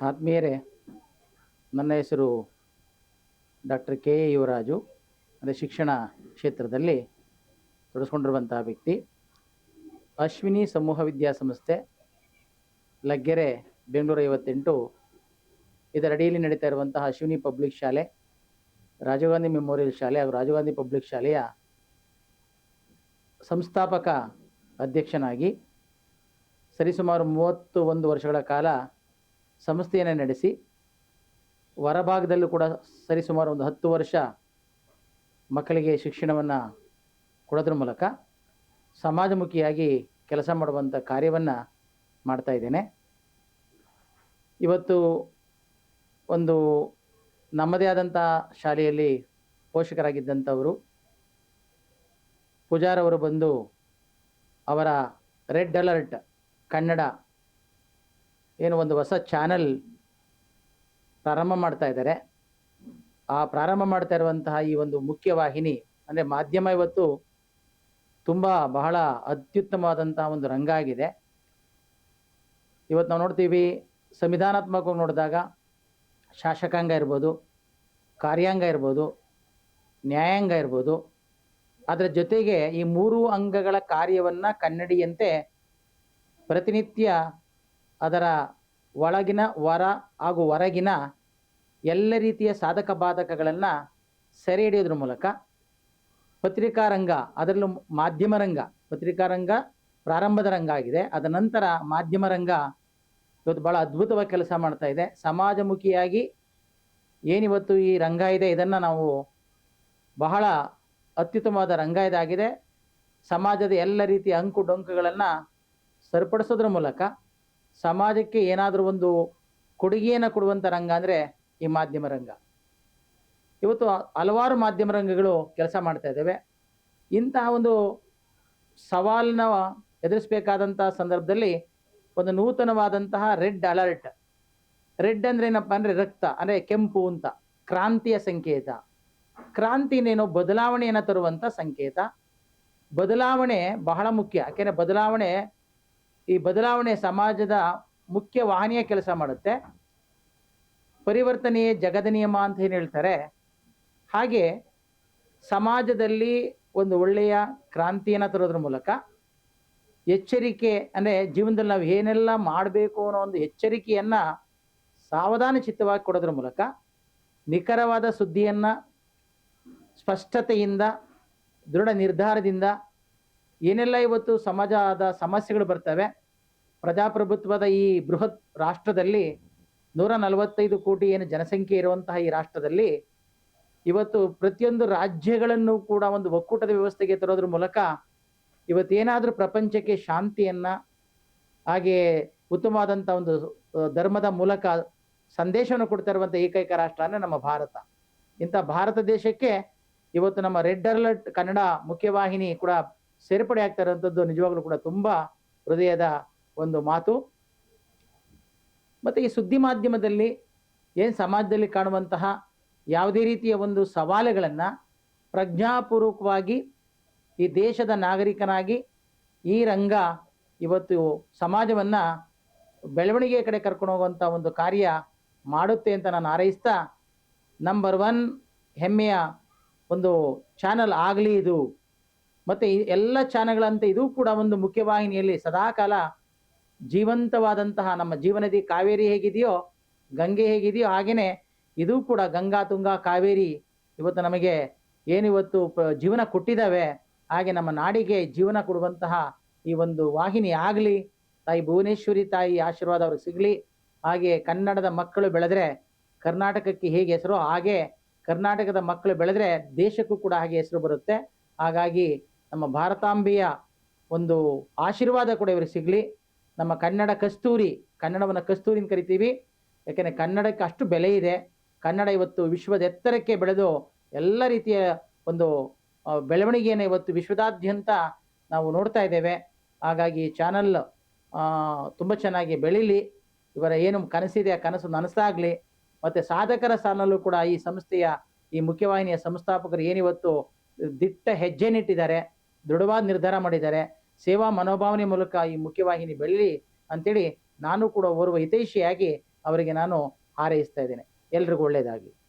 ಆತ್ಮೀಯರೇ, ನನ್ನ ಹೆಸರು ಡಾಕ್ಟರ್ ಕೆ ಎ ಯುವರಾಜು. ಅಂದರೆ ಶಿಕ್ಷಣ ಕ್ಷೇತ್ರದಲ್ಲಿ ತೊಡಗಿಸ್ಕೊಂಡಿರುವಂತಹ ವ್ಯಕ್ತಿ. ಅಶ್ವಿನಿ ಸಮೂಹ ವಿದ್ಯಾಸಂಸ್ಥೆ, ಲಗ್ಗೆರೆ, ಬೆಂಗಳೂರು 58 ಇದರ ಅಡಿಯಲ್ಲಿ ನಡೀತಾ ಇರುವಂತಹ ಅಶ್ವಿನಿ ಪಬ್ಲಿಕ್ ಶಾಲೆ, ರಾಜೀವ್ ಗಾಂಧಿ ಮೆಮೋರಿಯಲ್ ಶಾಲೆ ಹಾಗೂ ರಾಜೀವ್ ಗಾಂಧಿ ಪಬ್ಲಿಕ್ ಶಾಲೆಯ ಸಂಸ್ಥಾಪಕ ಅಧ್ಯಕ್ಷನಾಗಿ ಸರಿಸುಮಾರು 31 ವರ್ಷಗಳ ಕಾಲ ಸಂಸ್ಥೆಯನ್ನು ನಡೆಸಿ, ಹೊರಭಾಗದಲ್ಲೂ ಕೂಡ ಸರಿಸುಮಾರು ಒಂದು 10 ವರ್ಷ ಮಕ್ಕಳಿಗೆ ಶಿಕ್ಷಣವನ್ನು ಕೊಡೋದ್ರ ಮೂಲಕ ಸಮಾಜಮುಖಿಯಾಗಿ ಕೆಲಸ ಮಾಡುವಂಥ ಕಾರ್ಯವನ್ನು ಮಾಡ್ತಾ ಇದ್ದೇನೆ. ಇವತ್ತು ಒಂದು ನಮ್ಮದೇ ಆದಂಥ ಶಾಲೆಯಲ್ಲಿ ಪೋಷಕರಾಗಿದ್ದಂಥವರು ಪೂಜಾರವರು ಬಂದು ಅವರ ರೆಡ್ ಅಲರ್ಟ್ ಕನ್ನಡ ಏನು ಒಂದು ಹೊಸ ಚಾನಲ್ ಪ್ರಾರಂಭ ಮಾಡ್ತಾ ಇದ್ದಾರೆ. ಆ ಪ್ರಾರಂಭ ಮಾಡ್ತಾ ಇರುವಂತಹ ಈ ಒಂದು ಮುಖ್ಯವಾಹಿನಿ ಅಂದರೆ ಮಾಧ್ಯಮ ಇವತ್ತು ತುಂಬ ಬಹಳ ಅತ್ಯುತ್ತಮವಾದಂತಹ ಒಂದು ರಂಗ ಆಗಿದೆ. ಇವತ್ತು ನಾವು ನೋಡ್ತೀವಿ, ಸಂವಿಧಾನಾತ್ಮಕವಾಗಿ ನೋಡಿದಾಗ ಶಾಸಕಾಂಗ ಇರ್ಬೋದು, ಕಾರ್ಯಾಂಗ ಇರ್ಬೋದು, ನ್ಯಾಯಾಂಗ ಇರ್ಬೋದು. ಅದರ ಜೊತೆಗೆ ಈ 3 ಅಂಗಗಳ ಕಾರ್ಯವನ್ನು ಕನ್ನಡಿಯಂತೆ ಪ್ರತಿನಿತ್ಯ ಅದರ ಒಳಗಿನ ಹೊರ ಹಾಗೂ ಹೊರಗಿನ ಎಲ್ಲ ರೀತಿಯ ಸಾಧಕ ಬಾಧಕಗಳನ್ನು ಸೆರೆ ಹಿಡಿಯೋದ್ರ ಮೂಲಕ ಪತ್ರಿಕಾ ರಂಗ, ಅದರಲ್ಲೂ ಮಾಧ್ಯಮ ರಂಗ, ಪತ್ರಿಕಾ ರಂಗ ಪ್ರಾರಂಭದ ರಂಗ ಆಗಿದೆ. ಅದ ನಂತರ ಮಾಧ್ಯಮ ರಂಗ ಇವತ್ತು ಭಾಳ ಅದ್ಭುತವಾಗಿ ಕೆಲಸ ಮಾಡ್ತಾ ಇದೆ. ಸಮಾಜಮುಖಿಯಾಗಿ ಏನಿವತ್ತು ಈ ರಂಗ ಇದೆ, ಇದನ್ನು ನಾವು ಬಹಳ ಅತ್ಯುತ್ತಮವಾದ ರಂಗ ಇದಾಗಿದೆ. ಸಮಾಜದ ಎಲ್ಲ ರೀತಿಯ ಅಂಕು ಡೊಂಕುಗಳನ್ನು ಸರಿಪಡಿಸೋದ್ರ ಮೂಲಕ ಸಮಾಜಕ್ಕೆ ಏನಾದರೂ ಒಂದು ಕೊಡುಗೆಯನ್ನು ಕೊಡುವಂಥ ರಂಗ ಅಂದರೆ ಈ ಮಾಧ್ಯಮ ರಂಗ. ಇವತ್ತು ಹಲವಾರು ಮಾಧ್ಯಮ ರಂಗಗಳು ಕೆಲಸ ಮಾಡ್ತಾ ಇದ್ದಾವೆ. ಇಂತಹ ಒಂದು ಸವಾಲನ್ನ ಎದುರಿಸಬೇಕಾದಂಥ ಸಂದರ್ಭದಲ್ಲಿ ಒಂದು ನೂತನವಾದಂತಹ ರೆಡ್ ಅಲರ್ಟ್. ರೆಡ್ ಅಂದರೆ ಏನಪ್ಪ ಅಂದರೆ ರಕ್ತ, ಅಂದರೆ ಕೆಂಪು ಅಂತ, ಕ್ರಾಂತಿಯ ಸಂಕೇತ. ಕ್ರಾಂತಿನೇನೋ ಬದಲಾವಣೆಯನ್ನು ತರುವಂಥ ಸಂಕೇತ. ಬದಲಾವಣೆ ಬಹಳ ಮುಖ್ಯ. ಯಾಕೆಂದರೆ ಈ ಬದಲಾವಣೆ ಸಮಾಜದ ಮುಖ್ಯ ವಾಹಿನಿಯ ಕೆಲಸ ಮಾಡುತ್ತೆ. ಪರಿವರ್ತನೆಯೇ ಜಗದ ನಿಯಮ ಅಂತ ಏನು ಹೇಳ್ತಾರೆ, ಹಾಗೆ ಸಮಾಜದಲ್ಲಿ ಒಂದು ಒಳ್ಳೆಯ ಕ್ರಾಂತಿಯನ್ನು ತರೋದ್ರ ಮೂಲಕ ಎಚ್ಚರಿಕೆ, ಅಂದರೆ ಜೀವನದಲ್ಲಿ ನಾವು ಏನೆಲ್ಲ ಮಾಡಬೇಕು ಅನ್ನೋ ಒಂದು ಎಚ್ಚರಿಕೆಯನ್ನು ಸಾವಧಾನ ಚಿತ್ತವಾಗಿ ಕೊಡೋದ್ರ ಮೂಲಕ ನಿಖರವಾದ ಸುದ್ದಿಯನ್ನು ಸ್ಪಷ್ಟತೆಯಿಂದ, ದೃಢ ನಿರ್ಧಾರದಿಂದ ಏನೆಲ್ಲ ಇವತ್ತು ಸಮಾಜದ ಸಮಸ್ಯೆಗಳು ಬರ್ತವೆ. ಪ್ರಜಾಪ್ರಭುತ್ವದ ಈ ಬೃಹತ್ ರಾಷ್ಟ್ರದಲ್ಲಿ 145 ಕೋಟಿ ಏನು ಜನಸಂಖ್ಯೆ ಇರುವಂತಹ ಈ ರಾಷ್ಟ್ರದಲ್ಲಿ ಇವತ್ತು ಪ್ರತಿಯೊಂದು ರಾಜ್ಯಗಳನ್ನು ಕೂಡ ಒಂದು ಒಕ್ಕೂಟದ ವ್ಯವಸ್ಥೆಗೆ ತರೋದ್ರ ಮೂಲಕ ಇವತ್ತೇನಾದರೂ ಪ್ರಪಂಚಕ್ಕೆ ಶಾಂತಿಯನ್ನು, ಹಾಗೆ ಉತ್ತಮವಾದಂಥ ಒಂದು ಧರ್ಮದ ಮೂಲಕ ಸಂದೇಶವನ್ನು ಕೊಡ್ತಾ ಇರುವಂಥ ಏಕೈಕ ರಾಷ್ಟ್ರ ಅಂದರೆ ನಮ್ಮ ಭಾರತ. ಇಂಥ ಭಾರತ ದೇಶಕ್ಕೆ ಇವತ್ತು ನಮ್ಮ ರೆಡ್ ಅಲರ್ಟ್ ಕನ್ನಡ ಮುಖ್ಯವಾಹಿನಿ ಕೂಡ ಸೇರ್ಪಡೆ ಆಗ್ತಾ ಇರುವಂಥದ್ದು ನಿಜವಾಗ್ಲೂ ಕೂಡ ತುಂಬ ಹೃದಯದ ಒಂದು ಮಾತು. ಮತ್ತು ಈ ಸುದ್ದಿ ಮಾಧ್ಯಮದಲ್ಲಿ ಏನು ಸಮಾಜದಲ್ಲಿ ಕಾಣುವಂತಹ ಯಾವುದೇ ರೀತಿಯ ಒಂದು ಸವಾಲುಗಳನ್ನು ಪ್ರಜ್ಞಾಪೂರ್ವಕವಾಗಿ ಈ ದೇಶದ ನಾಗರಿಕನಾಗಿ ಈ ರಂಗ ಇವತ್ತು ಸಮಾಜವನ್ನು ಬೆಳವಣಿಗೆಯ ಕಡೆ ಕರ್ಕೊಂಡು ಹೋಗುವಂಥ ಒಂದು ಕಾರ್ಯ ಮಾಡುತ್ತೆ ಅಂತ ನಾನು ಹಾರೈಸ್ತಾ, ನಂಬರ್ 1 ಹೆಮ್ಮೆಯ ಒಂದು ಚಾನಲ್ ಆಗಲಿ ಇದು. ಮತ್ತು ಎಲ್ಲ ಚಾನಲ್ಗಳಂತೆ ಇದು ಕೂಡ ಒಂದು ಮುಖ್ಯವಾಹಿನಿಯಲ್ಲಿ ಸದಾಕಾಲ ಜೀವಂತವಾದಂತಹ ನಮ್ಮ ಜೀವನದಿ ಕಾವೇರಿ ಹೇಗಿದೆಯೋ, ಗಂಗೆ ಹೇಗಿದೆಯೋ, ಹಾಗೆಯೇ ಇದು ಕೂಡ ಗಂಗಾ, ತುಂಗಾ, ಕಾವೇರಿ ಇವತ್ತು ನಮಗೆ ಏನಿವತ್ತು ಜೀವನ ಕೊಟ್ಟಿದ್ದಾವೆ, ಹಾಗೆ ನಮ್ಮ ನಾಡಿಗೆ ಜೀವನ ಕೊಡುವಂತಹ ಈ ಒಂದು ವಾಹಿನಿ ಆಗಲಿ. ತಾಯಿ ಭುವನೇಶ್ವರಿ ತಾಯಿ ಆಶೀರ್ವಾದ ಅವ್ರಿಗೆ ಸಿಗಲಿ. ಹಾಗೆ ಕನ್ನಡದ ಮಕ್ಕಳು ಬೆಳೆದ್ರೆ ಕರ್ನಾಟಕಕ್ಕೆ ಹೇಗೆ ಹೆಸರು, ಹಾಗೆ ಕರ್ನಾಟಕದ ಮಕ್ಕಳು ಬೆಳೆದ್ರೆ ದೇಶಕ್ಕೂ ಕೂಡ ಹಾಗೆ ಹೆಸರು ಬರುತ್ತೆ. ಹಾಗಾಗಿ ನಮ್ಮ ಭಾರತಾಂಬೆಯ ಒಂದು ಆಶೀರ್ವಾದ ಕೂಡ ಇವರಿಗೆ ಸಿಗಲಿ. ನಮ್ಮ ಕನ್ನಡ ಕಸ್ತೂರಿ, ಕನ್ನಡವನ್ನು ಕಸ್ತೂರಿ ಅಂತ ಕರಿತೀವಿ. ಯಾಕೆಂದರೆ ಕನ್ನಡಕ್ಕೆ ಅಷ್ಟು ಬೆಲೆ ಇದೆ. ಕನ್ನಡ ಇವತ್ತು ವಿಶ್ವದ ಎತ್ತರಕ್ಕೆ ಬೆಳೆದು ಎಲ್ಲ ರೀತಿಯ ಒಂದು ಬೆಳವಣಿಗೆಯನ್ನು ಇವತ್ತು ವಿಶ್ವದಾದ್ಯಂತ ನಾವು ನೋಡ್ತಾ ಇದ್ದೇವೆ. ಹಾಗಾಗಿ ಚಾನಲ್ ತುಂಬ ಚೆನ್ನಾಗಿ ಬೆಳೀಲಿ. ಇವರ ಏನು ಕನಸಿದೆ ಆ ಕನಸು ನನಸಾಗಲಿ. ಮತ್ತು ಸಾಧಕರ ಸಾಲಲ್ಲೂ ಕೂಡ ಈ ಸಂಸ್ಥೆಯ, ಈ ಮುಖ್ಯವಾಹಿನಿಯ ಸಂಸ್ಥಾಪಕರು ಏನಿವತ್ತು ದಿಟ್ಟ ಹೆಜ್ಜೆನಿಟ್ಟಿದ್ದಾರೆ, ದೃಢವಾದ ನಿರ್ಧಾರ ಮಾಡಿದ್ದಾರೆ, ಸೇವಾ ಮನೋಭಾವನೆ ಮೂಲಕ ಈ ಮುಖ್ಯವಾಹಿನಿ ಬೆಳೀಲಿ ಅಂತೇಳಿ ನಾನು ಕೂಡ ಓರ್ವ ಹಿತೈಷಿಯಾಗಿ ಅವರಿಗೆ ನಾನು ಹಾರೈಸ್ತಾ ಇದ್ದೇನೆ. ಎಲ್ರಿಗೂ ಒಳ್ಳೆಯದಾಗಲಿ.